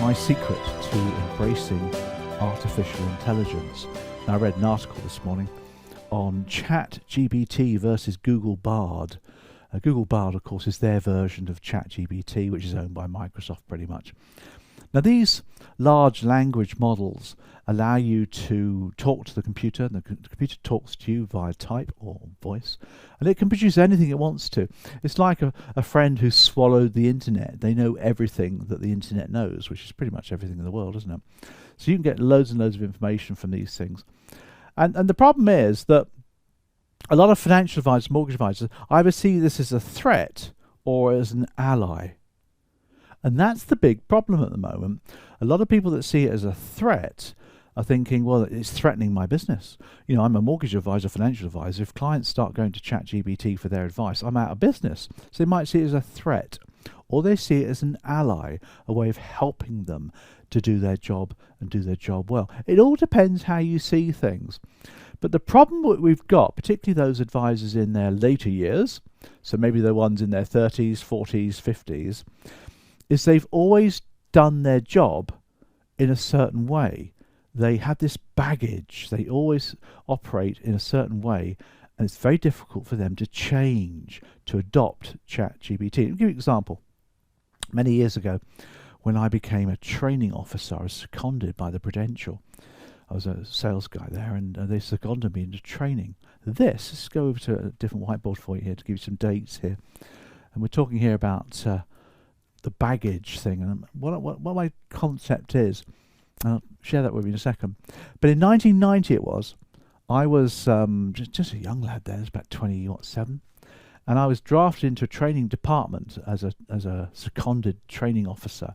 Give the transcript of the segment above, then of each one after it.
my secret to embracing artificial intelligence. Now, I read an article this morning on ChatGPT versus Google Bard. Google Bard, of course, is their version of ChatGPT, which is owned by Microsoft pretty much. Now, these large language models allow you to talk to the computer, and the computer talks to you via type or voice, and it can produce anything it wants to. It's like a friend who swallowed the internet. They know everything that the internet knows, which is pretty much everything in the world, isn't it? So you can get loads and loads of information from these things. And the problem is that a lot of financial advisors, mortgage advisors, either see this as a threat or as an ally. And that's the big problem at the moment. A lot of people that see it as a threat are thinking, well, it's threatening my business. You know, I'm a mortgage advisor, financial advisor. If clients start going to ChatGPT for their advice, I'm out of business. So they might see it as a threat, or they see it as an ally, a way of helping them to do their job and do their job well. It all depends how you see things. But the problem that we've got, particularly those advisors in their later years, so maybe the ones in their 30s, 40s, 50s, is they've always done their job in a certain way. They have this baggage. They always operate in a certain way, and it's very difficult for them to change, to adopt ChatGPT. I'll give you an example. Many years ago, when I became a training officer, I was seconded by the Prudential. I was a sales guy there, and they seconded me into training. Let's go over to a different whiteboard for you here to give you some dates here. And we're talking here about the baggage thing, and what my concept is. I'll share that with you in a second. But in 1990 it was, I was just a young lad then, I was about 27, and I was drafted into a training department as a seconded training officer.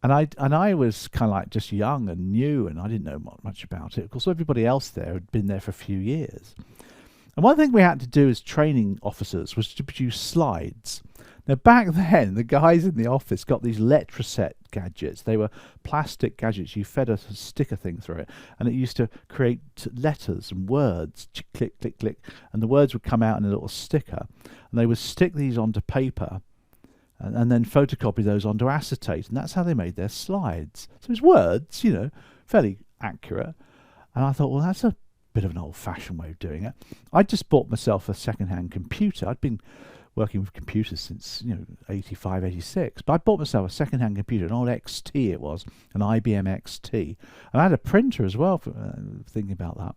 And I was kind of like just young and new, and I didn't know much about it. Of course, everybody else there had been there for a few years. And one thing we had to do as training officers was to produce slides. Now, back then, the guys in the office got these Letraset gadgets. They were plastic gadgets. You fed a sticker thing through it, and it used to create letters and words, click, click, click, and the words would come out in a little sticker, and they would stick these onto paper and then photocopy those onto acetate, and that's how they made their slides. So it's words, you know, fairly accurate. And I thought, well, that's a bit of an old-fashioned way of doing it. I just bought myself a second-hand computer. I'd been working with computers since, 85, 86. But I bought myself a second-hand computer, an old XT it was, an IBM XT. And I had a printer as well, for thinking about that.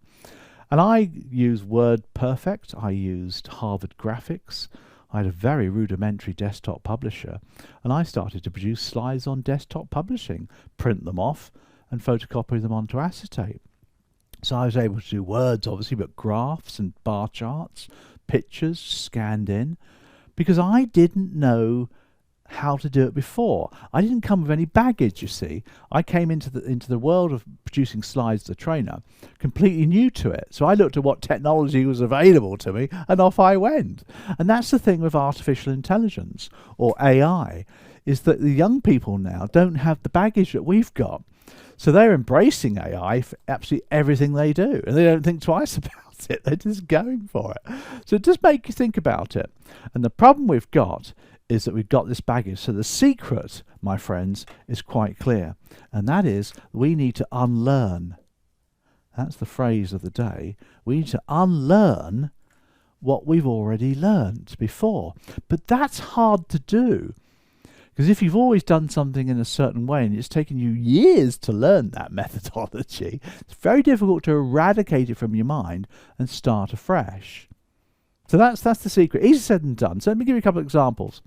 And I used WordPerfect. I used Harvard Graphics. I had a very rudimentary desktop publisher. And I started to produce slides on desktop publishing, print them off, and photocopy them onto acetate. So I was able to do words, obviously, but graphs and bar charts, pictures scanned in, because I didn't know how to do it before. I didn't come with any baggage, you see. I came into the world of producing slides as a trainer, completely new to it. So I looked at what technology was available to me, and off I went. And that's the thing with artificial intelligence, or AI, is that the young people now don't have the baggage that we've got. So they're embracing AI for absolutely everything they do, and they don't think twice about it. They're just going for it. So it does make you think about it. And the problem we've got is that we've got this baggage. So the secret, my friends, is quite clear, and that is we need to unlearn. That's the phrase of the day. We need to unlearn what we've already learned before. But that's hard to do. Because if you've always done something in a certain way and it's taken you years to learn that methodology, it's very difficult to eradicate it from your mind and start afresh. So that's the secret. Easier said than done. So let me give you a couple of examples.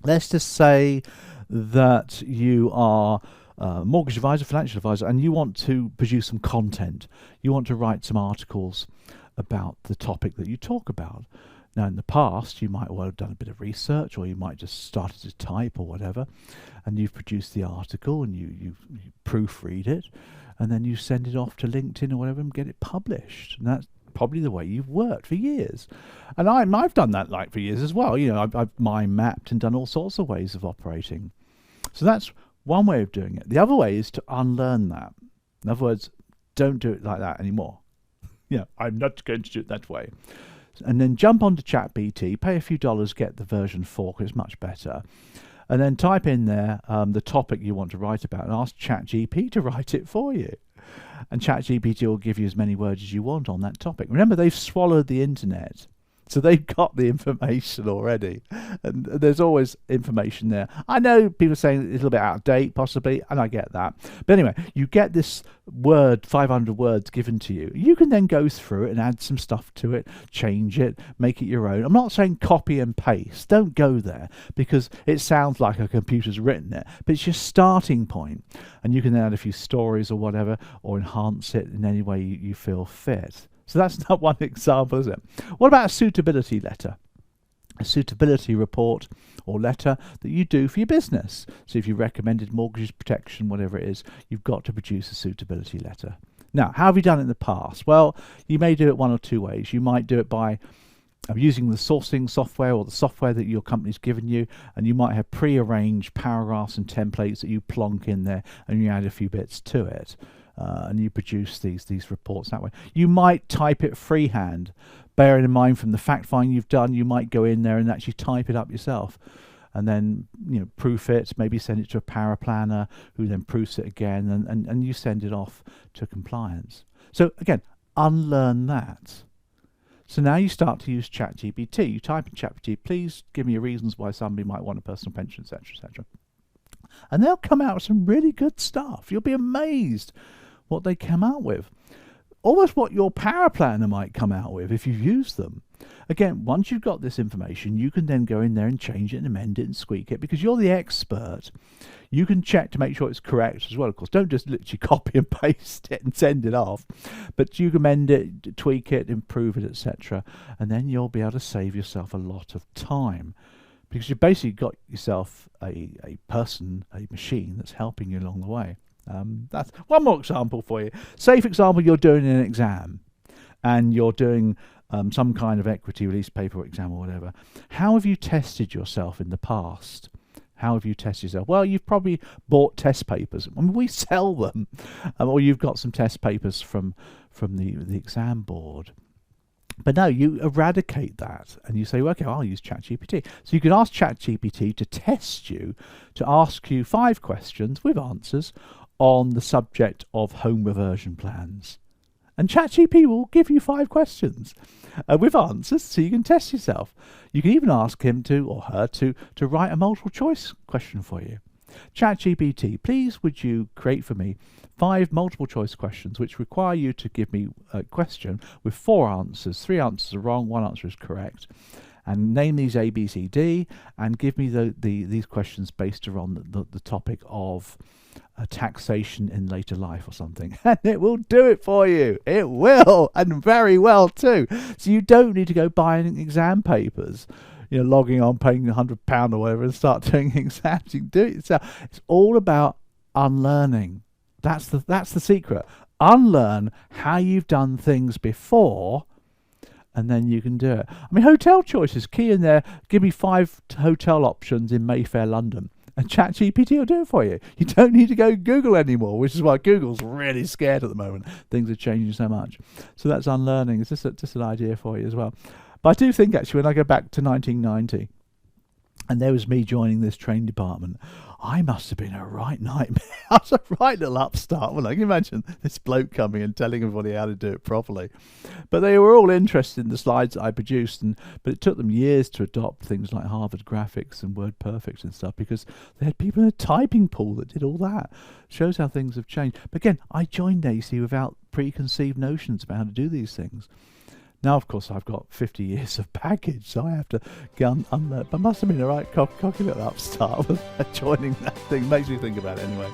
Let's just say that you are a mortgage advisor, financial advisor, and you want to produce some content. You want to write some articles about the topic that you talk about. Now, in the past, you might well have done a bit of research, or you might just started to type or whatever, and you've produced the article and you proofread it, and then you send it off to LinkedIn or whatever and get it published. And that's probably the way you've worked for years. And I've done that for years as well. I've mind mapped and done all sorts of ways of operating. So that's one way of doing it. The other way is to unlearn that. In other words, don't do it like that anymore. I'm not going to do it that way. And then jump onto ChatGPT, pay a few dollars, get the version 4 because it's much better. and then type in there the topic you want to write about and ask ChatGPT to write it for you. And ChatGPT will give you as many words as you want on that topic. Remember, they've swallowed the internet. So they've got the information already, and there's always information there. I know people are saying it's a little bit out of date, possibly, and I get that. But anyway, you get this word, 500 words given to you. You can then go through it and add some stuff to it, change it, make it your own. I'm not saying copy and paste. Don't go there, because it sounds like a computer's written it, but it's your starting point. And you can then add a few stories or whatever, or enhance it in any way you feel fit. So that's not one example, is it? What about a suitability letter? A suitability report or letter that you do for your business. So if you recommended mortgage protection, whatever it is, you've got to produce a suitability letter. Now, how have you done it in the past? Well, you may do it one or two ways. You might do it by using the sourcing software or the software that your company's given you, and you might have pre-arranged paragraphs and templates that you plonk in there and you add a few bits to it. And you produce these reports that way. You might type it freehand. Bearing in mind from the fact find you've done, you might go in there and actually type it up yourself, and then proof it, maybe send it to a paraplanner who then proofs it again, and you send it off to compliance. So again, unlearn that. So now you start to use ChatGPT. You type in ChatGPT, please give me reasons why somebody might want a personal pension, etc., etc. And they'll come out with some really good stuff. You'll be amazed what they come out with. Almost what your paraplanner might come out with if you've used them. Again, once you've got this information, you can then go in there and change it and amend it and squeak it, because you're the expert. You can check to make sure it's correct as well, of course. Don't just literally copy and paste it and send it off, but you can amend it, tweak it, improve it, etc. And then you'll be able to save yourself a lot of time, because you've basically got yourself a machine that's helping you along the way. That's one more example for you. Say, for example, you're doing an exam and you're doing some kind of equity release paper exam or whatever. How have you tested yourself in the past? How have you tested yourself? Well, you've probably bought test papers. I mean, we sell them. Or you've got some test papers from the exam board. But no, you eradicate that and you say, well, okay, I'll use ChatGPT. So you can ask ChatGPT to test you, to ask you 5 questions with answers on the subject of home reversion plans. And ChatGPT will give you 5 questions with answers, so you can test yourself. You can even ask him or her to write a multiple choice question for you. ChatGPT, please would you create for me 5 multiple choice questions which require you to give me a question with 4 answers. 3 answers are wrong, 1 answer is correct. And name these A, B, C, D, and give me these questions based around the topic of taxation in later life or something. And it will do it for you. It will, and very well too. So you don't need to go buying exam papers, logging on, paying £100 or whatever, and start doing exams. You can do it yourself. It's all about unlearning. That's the secret. Unlearn how you've done things before, and then you can do it. I mean, hotel choices, key in there, give me 5 hotel options in Mayfair, London. And ChatGPT will do it for you. You don't need to go Google anymore, which is why Google's really scared at the moment. Things are changing so much. So that's unlearning. It's just an idea for you as well. But I do think, actually, when I go back to 1990, and there was me joining this training department, I must have been a right nightmare. I was a right little upstart. Well, I can imagine this bloke coming and telling everybody how to do it properly. But they were all interested in the slides that I produced, but it took them years to adopt things like Harvard Graphics and WordPerfect and stuff, because they had people in a typing pool that did all that. Shows how things have changed. But again, I joined AC without preconceived notions about how to do these things. Now, of course, I've got 50 years of baggage, so I have to get unlearn. But I must have been a right cocky little upstart with joining that thing. Makes me think about it anyway.